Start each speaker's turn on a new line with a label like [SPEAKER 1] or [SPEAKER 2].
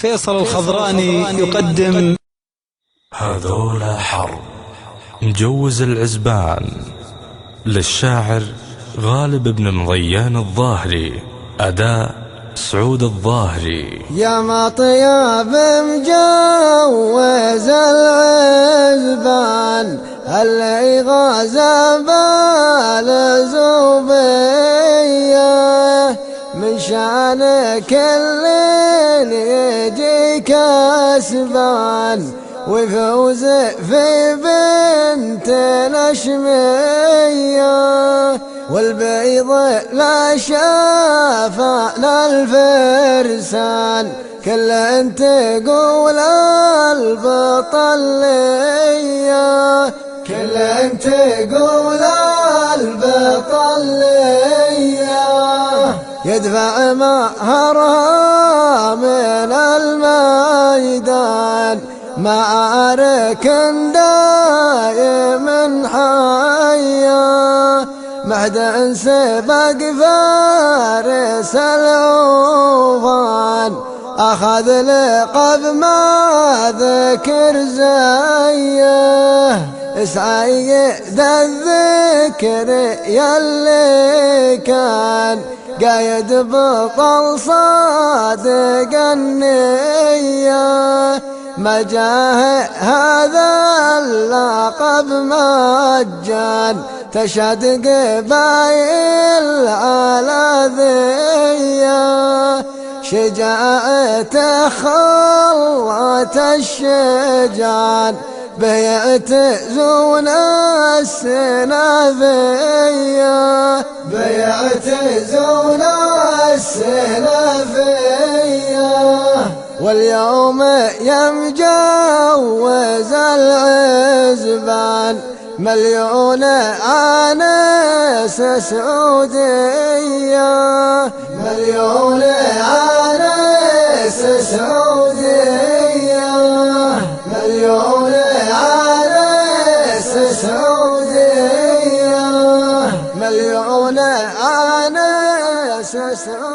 [SPEAKER 1] فيصل الخضراني يقدم
[SPEAKER 2] هذولا حرب مجوز العزبان للشاعر غالب بن مضيان الظاهري، أداء سعود الظاهري.
[SPEAKER 3] يا مطيب مجوز العزبان اللي غازى بالزوبية، من شانك اللي يجي كسبان ويفوز في بنت الأشمية، والبيض لا شافع للفرسان كل انت تقول البطلية، كل انت تقول البطلية، يدفع مهرها من الميدان معارك دايم حيا، مهد سبق فارس العوفان أخذ لقب ما ذكر زيه، اسعي ذا الذكر يلي كان قايد بطل صادق النية، ما جاه هذا اللقب مجان تشهد قبايل على ذيه، شجاعته خلت الشجان بيعت زون السنافية، بيعت زون السنافية، واليوم يمجوز العزبان مليون آنس سعودية، مليون آنس سعودية، مليون آنس سعودية، مليون آنس سعودية.